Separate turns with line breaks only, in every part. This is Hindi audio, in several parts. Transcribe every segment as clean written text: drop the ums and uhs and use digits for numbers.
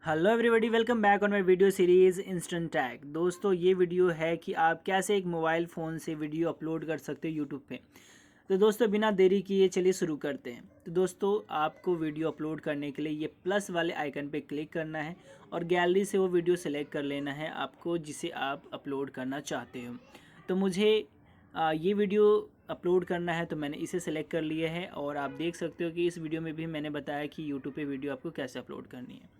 Hello everybody, welcome back on my video series instant tag. दोस्तों, ये वीडियो है कि आप कैसे एक मोबाइल फ़ोन से वीडियो अपलोड कर सकते हो यूट्यूब पे। तो दोस्तों, बिना देरी किए चलिए शुरू करते हैं। तो दोस्तों, आपको वीडियो अपलोड करने के लिए ये प्लस वाले आइकन पे क्लिक करना है और गैलरी से वो वीडियो सेलेक्ट कर लेना है आपको, जिसे आप अपलोड करना चाहते हो। तो मुझे ये वीडियो अपलोड करना है, तो मैंने इसे सेलेक्ट कर लिया है। और आप देख सकते हो कि इस वीडियो में भी मैंने बताया कि यूट्यूब पे वीडियो आपको कैसे अपलोड करनी है।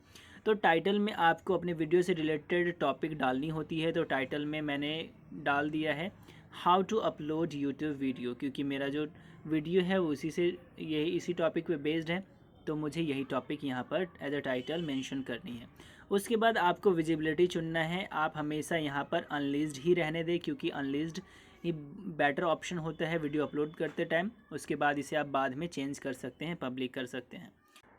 तो टाइटल में आपको अपने वीडियो से रिलेटेड टॉपिक डालनी होती है। तो टाइटल में मैंने डाल दिया है how to upload YouTube video, क्योंकि मेरा जो वीडियो है वो इसी टॉपिक पे बेस्ड है। तो मुझे यही टॉपिक यहाँ पर एज अ टाइटल मेंशन करनी है। उसके बाद आपको विजिबिलिटी चुनना है। आप हमेशा यहाँ पर अनलिस्टेड ही रहने दें, क्योंकि अनलिस्टेड ही बेटर ऑप्शन होता है वीडियो अपलोड करते टाइम। उसके बाद इसे आप बाद में चेंज कर सकते हैं, पब्लिक कर सकते हैं।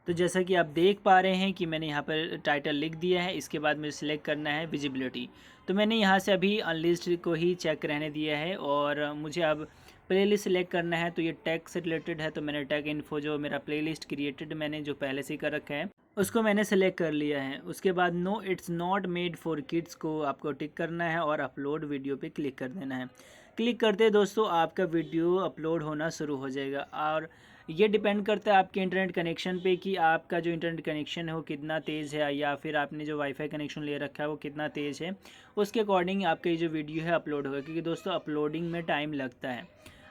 तो जैसा कि आप देख पा रहे हैं कि मैंने यहाँ पर टाइटल लिख दिया है। इसके बाद मुझे सिलेक्ट करना है विजिबिलिटी। तो मैंने यहाँ से अभी अनलिस्टेड को ही चेक रहने दिया है और मुझे अब प्लेलिस्ट सिलेक्ट करना है। तो ये टैग से रिलेटेड है, तो मैंने टैग इन्फो जो मेरा प्लेलिस्ट क्रिएटेड मैंने जो पहले से ही कर रखा है उसको मैंने सेलेक्ट कर लिया है। उसके बाद no it's not made for kids को आपको टिक करना है और अपलोड वीडियो पे क्लिक कर देना है। क्लिक करते दोस्तों आपका वीडियो अपलोड होना शुरू हो जाएगा। और ये डिपेंड करता है आपके इंटरनेट कनेक्शन पे कि आपका जो इंटरनेट कनेक्शन है वो कितना तेज़ है, या फिर आपने जो वाईफाई कनेक्शन ले रखा है वो कितना तेज़ है। उसके अकॉर्डिंग आपका ये जो वीडियो है अपलोड होगा, क्योंकि दोस्तों अपलोडिंग में टाइम लगता है।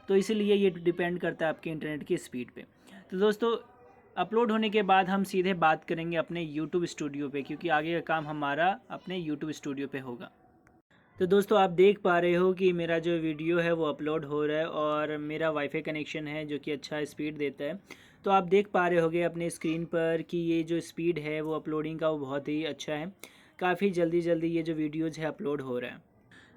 तो इसीलिए ये डिपेंड करता है आपके इंटरनेट की स्पीड पे। तो दोस्तों, अपलोड होने के बाद हम सीधे बात करेंगे अपने यूट्यूब स्टूडियो पे, क्योंकि आगे का काम हमारा अपने यूट्यूब स्टूडियो पे होगा। तो दोस्तों, आप देख पा रहे हो कि मेरा जो वीडियो है वो अपलोड हो रहा है और मेरा वाईफाई कनेक्शन है जो कि अच्छा स्पीड देता है। तो आप देख पा रहे होगे अपने स्क्रीन पर कि ये जो स्पीड है वो अपलोडिंग का वो बहुत ही अच्छा है। काफ़ी जल्दी जल्दी ये जो वीडियोज़ है अपलोड हो रहा है।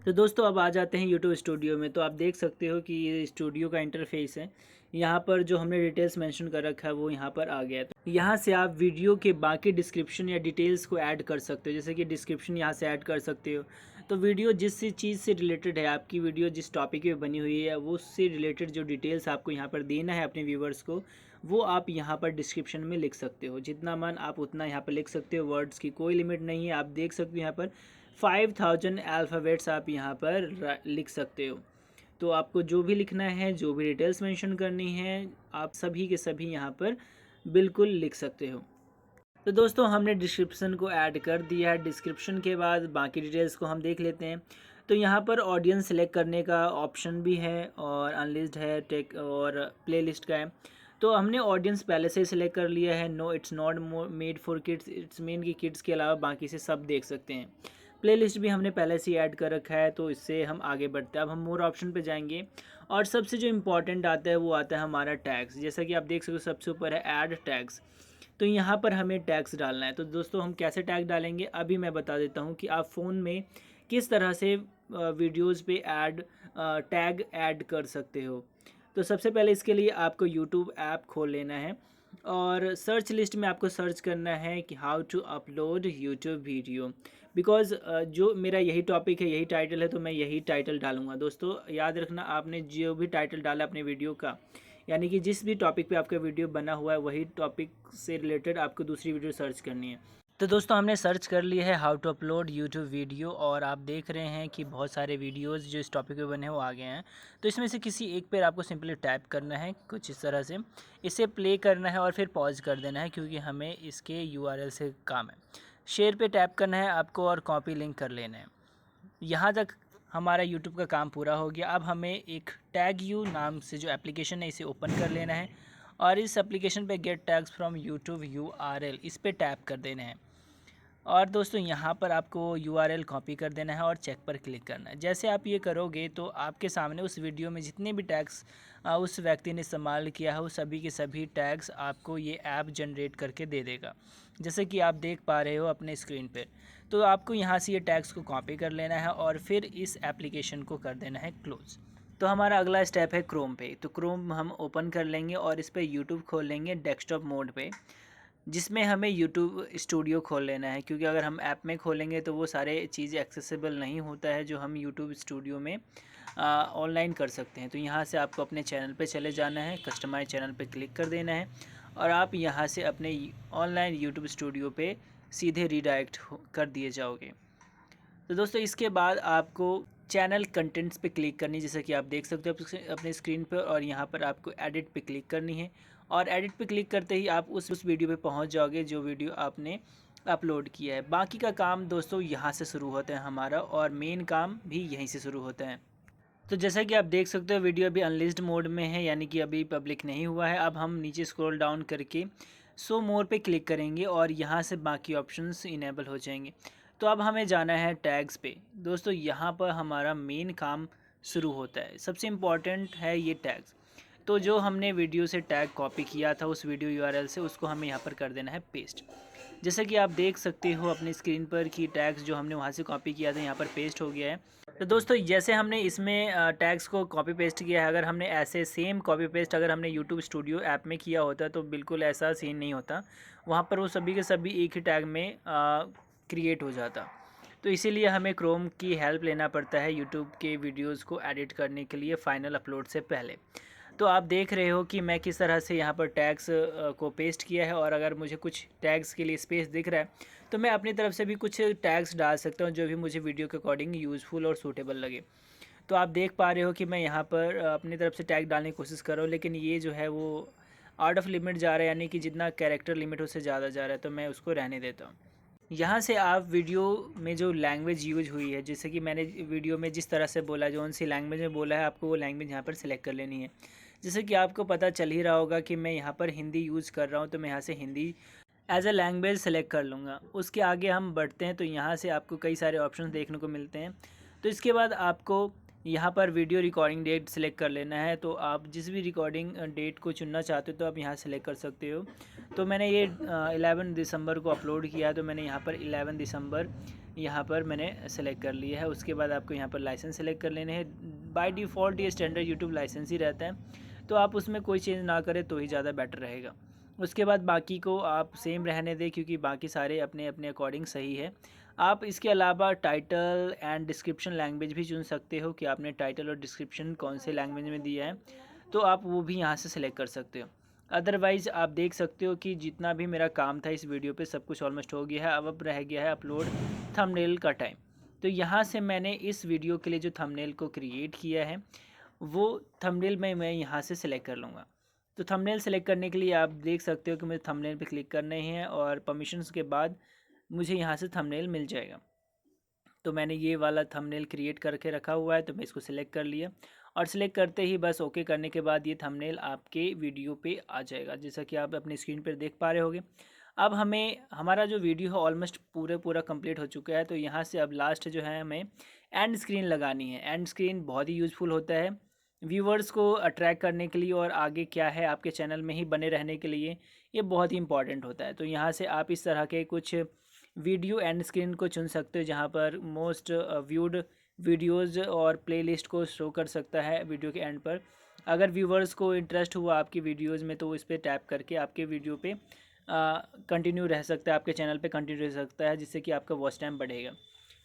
तो दोस्तों, अब आ जाते हैं यूट्यूब स्टूडियो में। तो आप देख सकते हो कि ये स्टूडियो का इंटरफेस है। यहाँ पर जो हमने डिटेल्स मेंशन कर रखा है वो यहाँ पर आ गया है। तो यहाँ से आप वीडियो के बाकी डिस्क्रिप्शन या डिटेल्स को ऐड कर सकते हो। जैसे कि डिस्क्रिप्शन यहाँ से ऐड कर सकते हो। तो वीडियो जिस चीज़ से रिलेटेड है, आपकी वीडियो जिस टॉपिक पे बनी हुई है वो उससे रिलेटेड जो डिटेल्स आपको यहाँ पर देना है अपने व्यूवर्स को, वो आप यहाँ पर डिस्क्रिप्शन में लिख सकते हो। जितना मन आप उतना यहाँ पर लिख सकते हो। वर्ड्स की कोई लिमिट नहीं है। आप देख सकते हो यहाँ पर 5000 अल्फ़ाबेट्स आप यहाँ पर लिख सकते हो। तो आपको जो भी लिखना है, जो भी डिटेल्स मेंशन करनी है, आप सभी के सभी यहाँ पर बिल्कुल लिख सकते हो। तो दोस्तों, हमने डिस्क्रिप्शन को ऐड कर दिया है। डिस्क्रिप्शन के बाद बाकी डिटेल्स को हम देख लेते हैं। तो यहाँ पर ऑडियंस सेलेक्ट करने का ऑप्शन भी है और अनलिस्टेड है, टेक और प्लेलिस्ट का है। तो हमने ऑडियंस पहले से ही सिलेक्ट कर लिया है। No it's not made for kids, it's mean कि किड्स के अलावा बाकी से सब देख सकते हैं। प्लेलिस्ट भी हमने पहले से ही ऐड कर रखा है, तो इससे हम आगे बढ़ते हैं। अब हम मोर ऑप्शन पे जाएंगे और सबसे जो इम्पोर्टेंट आता है वो आता है हमारा टैग्स। जैसा कि आप देख सकते हो सबसे ऊपर है ऐड टैग्स। तो यहाँ पर हमें टैग्स डालना है। तो दोस्तों, हम कैसे टैग डालेंगे अभी मैं बता देता हूँ कि आप फ़ोन में किस तरह से वीडियोज़ पे टैग ऐड कर सकते हो। तो सबसे पहले इसके लिए आपको यूट्यूब ऐप खोल लेना है और सर्च लिस्ट में आपको सर्च करना है कि how to upload YouTube video. Because जो मेरा यही टॉपिक है, यही टाइटल है, तो मैं यही टाइटल डालूँगा। दोस्तों, याद रखना, आपने जो भी टाइटल डाला अपने वीडियो का, यानी कि जिस भी टॉपिक पे आपका वीडियो बना हुआ है वही टॉपिक से रिलेटेड आपको दूसरी वीडियो सर्च करनी है। तो दोस्तों, हमने सर्च कर लिया है how to upload YouTube video और आप देख रहे हैं कि बहुत सारे वीडियोस जो इस टॉपिक पे बने हैं वो आ गए हैं। तो इसमें से किसी एक पर आपको सिंपली टैप करना है कुछ इस तरह से, इसे प्ले करना है और फिर पॉज कर देना है, क्योंकि हमें इसके यूआरएल से काम है। शेयर पे टैप करना है आपको और कॉपी लिंक कर लेना है। यहाँ तक हमारा यूट्यूब का काम पूरा हो गया। अब हमें एक टैग यू नाम से जो एप्लीकेशन है इसे ओपन कर लेना है और इस एप्लीकेशन पे get tags from YouTube URL इस पे टैप कर देना है। और दोस्तों, यहाँ पर आपको यूआरएल कॉपी कर देना है और चेक पर क्लिक करना है। जैसे आप ये करोगे तो आपके सामने उस वीडियो में जितने भी टैग्स उस व्यक्ति ने इस्तेमाल किया है वो सभी के सभी टैग्स आपको ये ऐप जनरेट करके दे देगा, जैसे कि आप देख पा रहे हो अपने स्क्रीन पे। तो आपको यहाँ से ये टैग्स को कॉपी कर लेना है और फिर इस एप्लीकेशन को कर देना है क्लोज़। तो हमारा अगला स्टेप है क्रोम पे। तो क्रोम हम ओपन कर लेंगे और इस पर यूट्यूब खोल लेंगे डेस्कटॉप मोड पे, जिसमें हमें यूट्यूब स्टूडियो खोल लेना है, क्योंकि अगर हम ऐप में खोलेंगे तो वो सारे चीज़ें एक्सेसिबल नहीं होता है जो हम यूट्यूब स्टूडियो में ऑनलाइन कर सकते हैं। तो यहाँ से आपको अपने चैनल पे चले जाना है, कस्टमाइज चैनल पे क्लिक कर देना है और आप यहाँ से अपने ऑनलाइन यूट्यूब स्टूडियो पे सीधे रीडायरेक्ट कर दिए जाओगे। तो दोस्तों इसके बाद आपको चैनल कंटेंट्स पे क्लिक करनी है, जैसा कि आप देख सकते हो अपने स्क्रीन पर, और यहाँ पर आपको एडिट पे क्लिक करनी है। और एडिट पे क्लिक करते ही आप उस वीडियो पे पहुँच जाओगे जो वीडियो आपने अपलोड किया है। बाकी का काम दोस्तों यहाँ से शुरू होता है हमारा, और मेन काम भी यहीं से शुरू होता है। तो जैसा कि आप देख सकते हो वीडियो अभी अनलिस्टेड मोड में है, यानी कि अभी पब्लिक नहीं हुआ है। अब हम नीचे स्क्रॉल डाउन करके शो मोर पे क्लिक करेंगे और यहाँ से बाकी ऑप्शंस इनेबल हो जाएंगे। तो अब हमें जाना है टैग्स पे। दोस्तों यहाँ पर हमारा मेन काम शुरू होता है। सबसे इम्पॉर्टेंट है ये टैग्स। तो जो हमने वीडियो से टैग कॉपी किया था उस वीडियो यूआरएल से, उसको हमें यहाँ पर कर देना है पेस्ट। जैसा कि आप देख सकते हो अपनी स्क्रीन पर कि टैग्स जो हमने वहाँ से कॉपी किया था यहाँ पर पेस्ट हो गया है। तो दोस्तों जैसे हमने इसमें टैग्स को कॉपी पेस्ट किया है, अगर हमने ऐसे सेम कॉपी पेस्ट अगर हमने यूट्यूब स्टूडियो ऐप में किया होता तो बिल्कुल ऐसा सीन नहीं होता। वहाँ पर वो सभी के सभी एक ही टैग में क्रिएट हो जाता। तो इसीलिए हमें क्रोम की हेल्प लेना पड़ता है यूट्यूब के वीडियोज़ को एडिट करने के लिए फ़ाइनल अपलोड से पहले। तो आप देख रहे हो कि मैं किस तरह से यहाँ पर टैग्स को पेस्ट किया है, और अगर मुझे कुछ टैग्स के लिए स्पेस दिख रहा है तो मैं अपनी तरफ से भी कुछ टैग्स डाल सकता हूँ जो भी मुझे वीडियो के अकॉर्डिंग यूज़फुल और सूटेबल लगे। तो आप देख पा रहे हो कि मैं यहाँ पर अपनी तरफ से टैग डालने की कोशिश कर रहा हूँ, लेकिन ये जो है वो आउट ऑफ लिमिट जा रहा है, यानी कि जितना कैरेक्टर लिमिट उससे ज़्यादा जा रहा है, तो मैं उसको रहने देता हूँ। यहाँ से आप वीडियो में जो लैंग्वेज यूज हुई है, जैसे कि मैंने वीडियो में जिस तरह से बोला, जो उनसी लैंग्वेज में बोला है, आपको वो लैंग्वेज यहाँ पर सिलेक्ट कर लेनी है। जैसे कि आपको पता चल ही रहा होगा कि मैं यहाँ पर हिंदी यूज़ कर रहा हूँ, तो मैं यहाँ से Hindi as a language select कर लूँगा। उसके आगे हम बढ़ते हैं तो यहाँ से आपको कई सारे ऑप्शन देखने को मिलते हैं। तो इसके बाद आपको यहाँ पर वीडियो रिकॉर्डिंग डेट सेलेक्ट कर लेना है। तो आप जिस भी रिकॉर्डिंग डेट को चुनना चाहते हो तो आप यहाँ सेलेक्ट कर सकते हो। तो मैंने ये 11 दिसंबर को अपलोड किया, तो मैंने यहाँ पर 11 दिसंबर यहाँ पर मैंने सेलेक्ट कर लिया है। उसके बाद आपको यहाँ पर लाइसेंस सेलेक्ट कर लेने हैं। बाय डिफ़ॉल्ट ये स्टैंडर्ड यूट्यूब लाइसेंस ही रहता है, तो आप उसमें कोई चेंज ना करें तो ही ज़्यादा बेटर रहेगा। उसके बाद बाकी को आप सेम रहने दें, क्योंकि बाकी सारे अपने अपने अकॉर्डिंग सही है। आप इसके अलावा टाइटल एंड डिस्क्रिप्शन लैंग्वेज भी चुन सकते हो कि आपने टाइटल और डिस्क्रिप्शन कौन से लैंग्वेज में दिया है, तो आप वो भी यहाँ से सिलेक्ट कर सकते हो। अदरवाइज़ आप देख सकते हो कि जितना भी मेरा काम था इस वीडियो पे सब कुछ ऑलमोस्ट हो गया है। अब रह गया है अपलोड थंबनेल का टाइम। तो यहाँ से मैंने इस वीडियो के लिए जो थंबनेल को क्रिएट किया है वो थंबनेल में मैं यहाँ से सिलेक्ट कर लूँगा। तो थंबनेल सेलेक्ट करने के लिए आप देख सकते हो कि मुझे थंबनेल पे क्लिक करने हैं, और परमिशंस के बाद मुझे यहाँ से थंबनेल मिल जाएगा। तो मैंने ये वाला थंबनेल क्रिएट करके रखा हुआ है, तो मैं इसको सिलेक्ट कर लिया, और सिलेक्ट करते ही बस ओके करने के बाद ये थंबनेल आपके वीडियो पे आ जाएगा, जैसा कि आप अपनी स्क्रीन पर देख पा रहे होगे। अब हमें हमारा जो वीडियो है ऑलमोस्ट पूरा कंप्लीट हो चुका है। तो यहाँ से अब लास्ट जो है हमें एंड स्क्रीन लगानी है। एंड स्क्रीन बहुत ही यूज़फुल होता है व्यूवर्स को अट्रैक्ट करने के लिए, और आगे क्या है आपके चैनल में ही बने रहने के लिए ये बहुत ही इंपॉर्टेंट होता है। तो यहाँ से आप इस तरह के कुछ वीडियो एंड स्क्रीन को चुन सकते हो, जहाँ पर मोस्ट व्यूड वीडियोज़ और प्लेलिस्ट को शो कर सकता है वीडियो के एंड पर। अगर व्यूवर्स को इंटरेस्ट हुआ आपकी वीडियोज़ में तो इस पर टैप करके आपके वीडियो पे कंटिन्यू रह सकता है, आपके चैनल पे कंटिन्यू रह सकता है, जिससे कि आपका वॉच टाइम बढ़ेगा।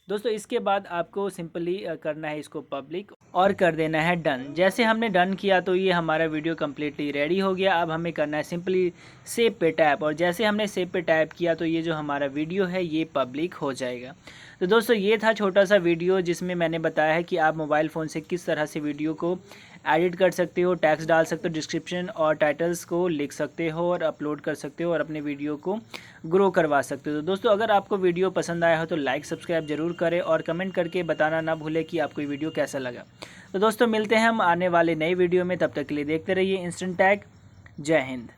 दोस्तों इसके बाद आपको सिंपली करना है इसको पब्लिक और कर देना है डन। जैसे हमने डन किया तो ये हमारा वीडियो कम्प्लीटली रेडी हो गया। अब हमें करना है सिंपली सेव पे टैप, और जैसे हमने सेव पे टैप किया तो ये जो हमारा वीडियो है ये पब्लिक हो जाएगा। तो दोस्तों ये था छोटा सा वीडियो जिसमें मैंने बताया है कि आप मोबाइल फ़ोन से किस तरह से वीडियो को एडिट कर सकते हो, टैग्स डाल सकते हो, डिस्क्रिप्शन और टाइटल्स को लिख सकते हो और अपलोड कर सकते हो, और अपने वीडियो को ग्रो करवा सकते हो। तो दोस्तों अगर आपको वीडियो पसंद आया हो तो लाइक सब्सक्राइब जरूर करें, और कमेंट करके बताना ना भूलें कि आपको ये वीडियो कैसा लगा। तो दोस्तों मिलते हैं हम आने वाले नए वीडियो में, तब तक के लिए देखते रहिए इंस्टेंट टैग। जय हिंद।